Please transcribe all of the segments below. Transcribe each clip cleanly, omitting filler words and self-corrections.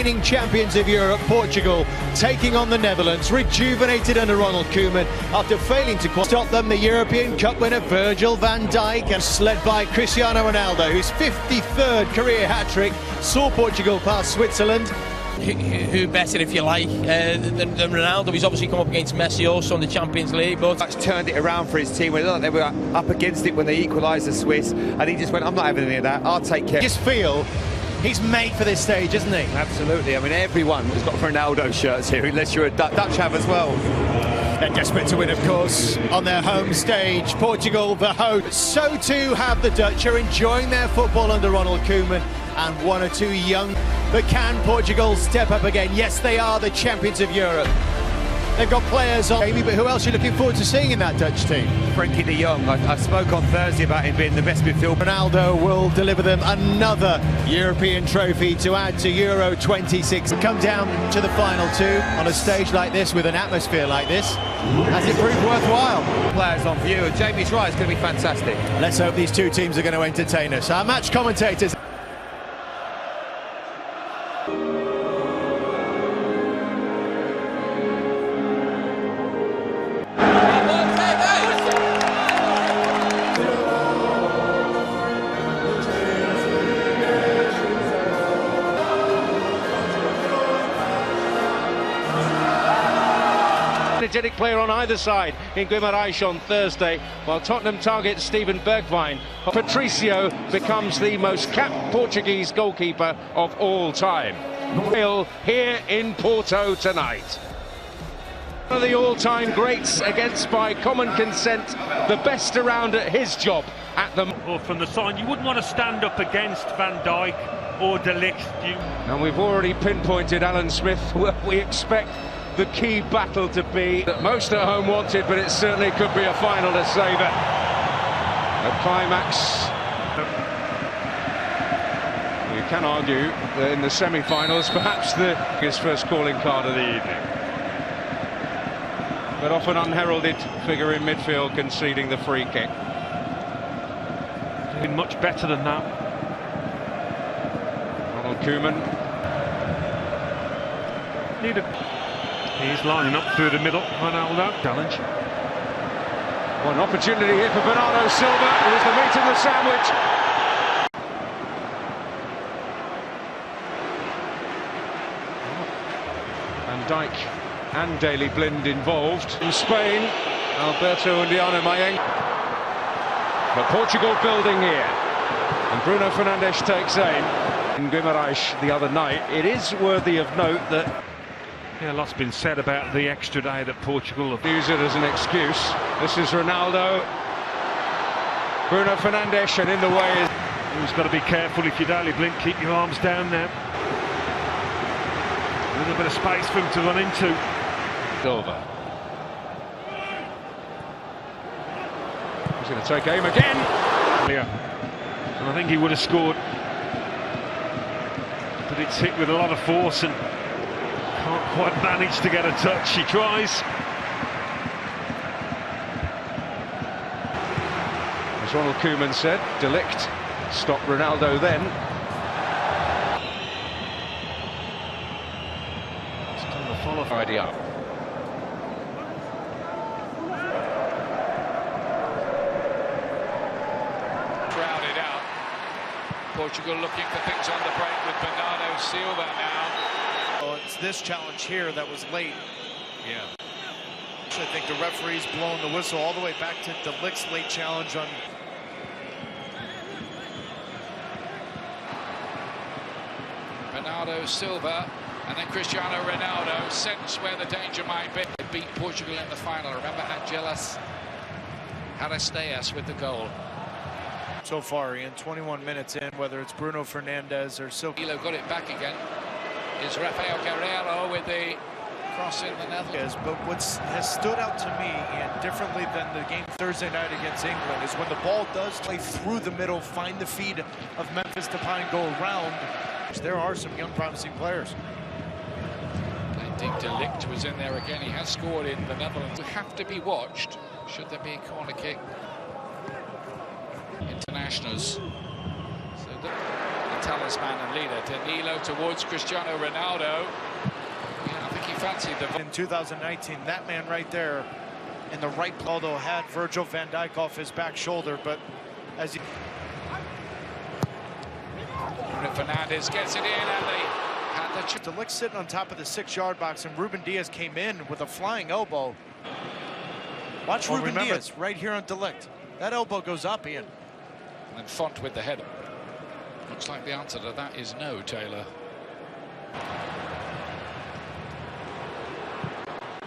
reigning champions of Europe, Portugal, taking on the Netherlands, rejuvenated under Ronald Koeman after failing to stop them. The European Cup winner Virgil van Dijk, and led by Cristiano Ronaldo, whose 53rd career hat-trick saw Portugal pass Switzerland. Who better, if you like, than Ronaldo? He's obviously come up against Messi also in the Champions League, but That's turned it around for his team. They looked like they were up against it when they equalised the Swiss, and he just went, I'm not having any of that, I'll take care. Just feel he's made for this stage, isn't he? Absolutely. I mean, everyone has got Ronaldo shirts here, unless you're a Dutch have as well. They're desperate to win, of course, on their home stage. Portugal, the host. So too have the Dutch, are enjoying their football under Ronald Koeman, and one or two young. But can Portugal step up again? Yes, they are the champions of Europe. They've got players on, but who else are you looking forward to seeing in that Dutch team? Frankie de Jong, I spoke on Thursday about him being the best midfielder. Ronaldo will deliver them another European trophy to add to Euro 26. Come down to the final two on a stage like this with an atmosphere like this. Has it proved worthwhile? Players on view, and Jamie's right, it's going to be fantastic. Let's hope these two teams are going to entertain us. Our match commentators. Energetic player on either side in Guimarães on Thursday, while Tottenham targets Steven Bergwijn. Patricio becomes the most capped Portuguese goalkeeper of all time. Here in Porto tonight. One of the all-time greats against, by common consent, the best around at his job at the... Or from the side, you wouldn't want to stand up against Van Dijk or De Ligt. And we've already pinpointed Alan Smith, where we expect the key battle to be that most at home wanted, but it certainly could be a final to savour. A climax. You can argue that in the semi-finals, perhaps his first calling card of the evening. But often unheralded figure in midfield conceding the free kick. Been much better than that. Ronald Koeman. He's lining up through the middle. Ronaldo challenge. One opportunity here for Bernardo Silva, who was the meat of the sandwich. Van Dijk and Daley Blind involved. In Spain, Alberto Undiano Mayeng. But Portugal building here. And Bruno Fernandes takes aim. In Guimarães the other night, it is worthy of note that Yeah, a lot's been said about the extra day that Portugal have use it as an excuse. This is Ronaldo. Bruno Fernandes, and in the way is... Who's got to be careful if you're Daley Blind, keep your arms down now. A little bit of space for him to run into. Silva. He's going to take aim again. Yeah. And I think he would have scored. But it's hit with a lot of force and can't quite manage to get a touch. He tries. As Ronald Koeman said, De Ligt stopped Ronaldo then. Still the follow Idea. Crowded out. Portugal looking for things on the break with Bernardo Silva now. Well, it's this challenge here that was late. Yeah. I think the referee's blowing the whistle all the way back to De Ligt's late challenge on. Bernardo Silva and then Cristiano Ronaldo sense where the danger might be. They beat Portugal in the final. Remember Angelas Aristeas with the goal. So far, Ian, 21 minutes in, whether it's Bruno Fernandes or Silva. Ilo got it back again. Is Rafael Guerreiro with the cross in the Netherlands. But what has stood out to me, and differently than the game Thursday night against England, is when the ball does play through the middle, find the feet of Memphis Depay and go around. There are some young promising players. Playing deep, De Ligt was in there again. He has scored in the Netherlands. Will have to be watched should there be a corner kick. Internationals. So talisman and leader. Danilo towards Cristiano Ronaldo. Yeah, I think he fancied the... In 2019, that man right there in the right, although had Virgil van Dijk off his back shoulder, but as he... Bruno Fernandes gets it in, and they had the... De Ligt sitting on top of the 6-yard box, and Ruben Diaz came in with a flying elbow. Watch Ruben Diaz right here on De Ligt. That elbow goes up, Ian. And Font with the header. Looks like the answer to that is no, Taylor.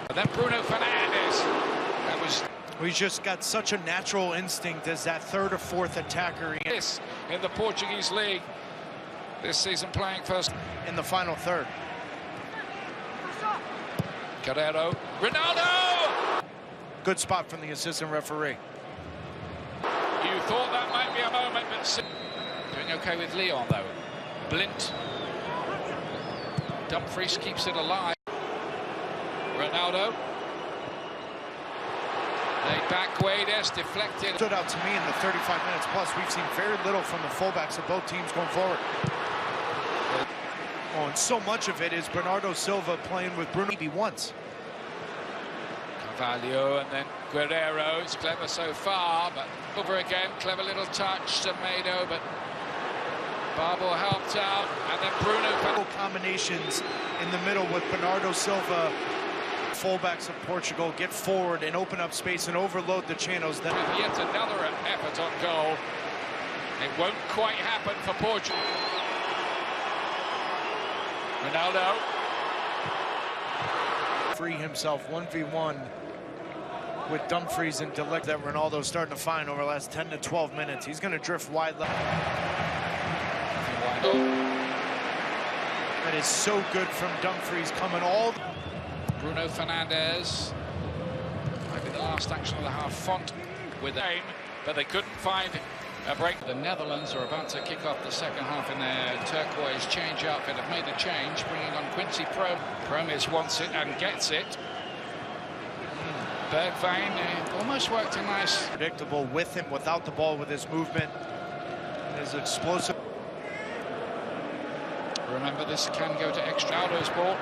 And then Bruno Fernandes. That was... He's just got such a natural instinct as that third or fourth attacker. This in the Portuguese league this season, playing first in the final third. Carrero, Ronaldo! Good spot from the assistant referee. You thought that might be a moment, but doing okay with Leon though. Blint. Dumfries keeps it alive. Ronaldo. Laid back, Guedes deflected. Stood out to me in the 35 minutes plus. We've seen very little from the fullbacks of both teams going forward. Oh, and so much of it is Bernardo Silva playing with Bruno once. Carvalho and then Guerrero. It's clever so far, but over again. Clever little touch to Semedo, but Barbo helped out. And then Bruno. Combinations in the middle with Bernardo Silva. Fullbacks of Portugal get forward and open up space and overload the channels. With yet another effort on goal. It won't quite happen for Portugal. Ronaldo. Free himself 1v1 with Dumfries and De Ligt that Ronaldo's starting to find over the last 10 to 12 minutes. He's going to drift wide left. That is so good from Dumfries coming all... Bruno Fernandes. Might be the last action of the half. Font with the aim, but they couldn't find a break. The Netherlands are about to kick off the second half in their turquoise change outfit. Have made a change, bringing on Quincy Promes wants it and gets it. Bergwijn almost worked a nice... Predictable with him, without the ball, with his movement. His explosive... Remember, this can go to extra. Aldo's ball.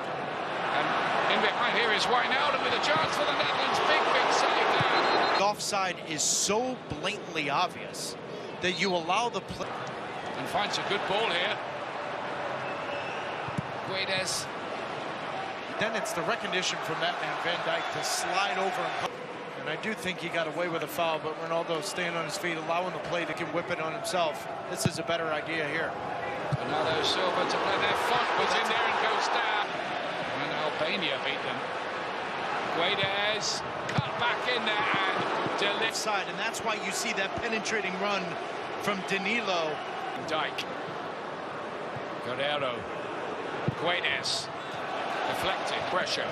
And in behind here is Wijnaldum with a chance for the Netherlands. Big save there. The offside is so blatantly obvious that you allow the play. And finds a good ball here. Guedes. Then it's the recognition from that man, Van Dijk, to slide over. And I do think he got away with a foul, but Ronaldo staying on his feet, allowing the play to can whip it on himself. This is a better idea here. Bernardo Silva to play there. Font was in there and goes down. And Albania beat them. Guedes cut back in there and De Ligt side, and that's why you see that penetrating run from Danilo. Dijk. Guerrero. Guedes. Deflected. Pressure.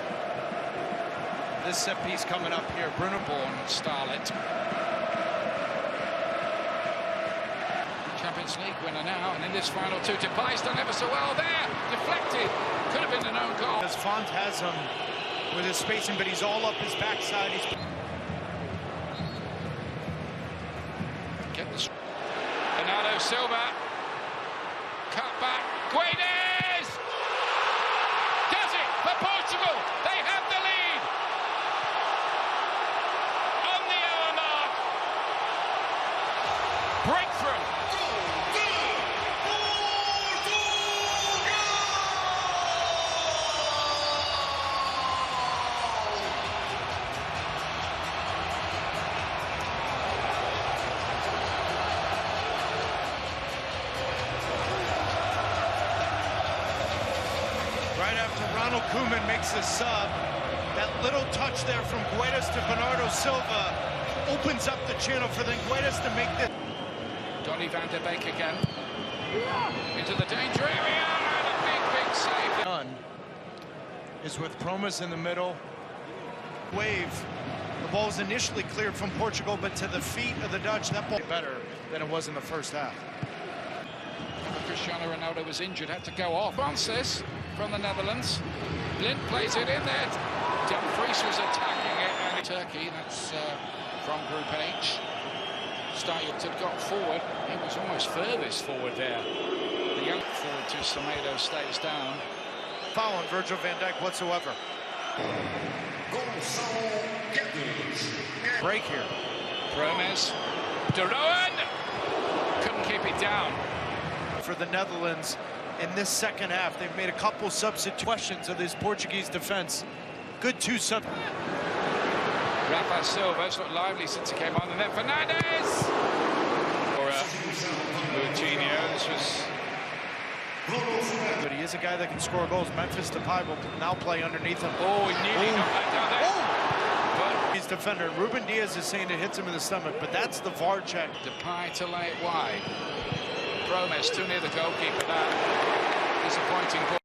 This set piece coming up here. Bruno Born Starlet. Champions League winner now, and in this final two, Depay's done ever so well there. Deflected. Could have been an own goal. As Font has him with his spacing, but he's all up his backside. He's... Get this. Bernardo Silva. Cut back. Guedes! Does it for Portugal. They have the lead. On the hour mark. Breakthrough. Right after Ronald Koeman makes the sub, that little touch there from Guedes to Bernardo Silva opens up the channel for the Guedes to make this. Donny van der Beek again. Into the danger area, and a big save. Done is with Promes in the middle. Wave. The ball's initially cleared from Portugal, but to the feet of the Dutch, that ball better than it was in the first half. Cristiano Ronaldo was injured, had to go off. Francis from the Netherlands. Blind plays it in there. Dumfries was attacking it, and Turkey, that's from Group H. Started had got forward. He was almost furthest forward there. The young forward to Semedo stays down. Foul on Virgil van Dijk whatsoever. Gоals Extendед Break here. Promes. De Roon! Couldn't keep it down. For the Netherlands in this second half, they've made a couple substitutions of this Portuguese defense. Good two sub. Rafa Silva's looked lively since he came on, and then Fernandes! Or Coutinho, this was... But he is a guy that can score goals. Memphis Depay will now play underneath him. Oh, he nearly knocked that down there. But He's defender. Ruben Diaz is saying it hits him in the stomach, but that's the VAR check. Depay to lay it wide. Promes too near the goalkeeper. That disappointing ball.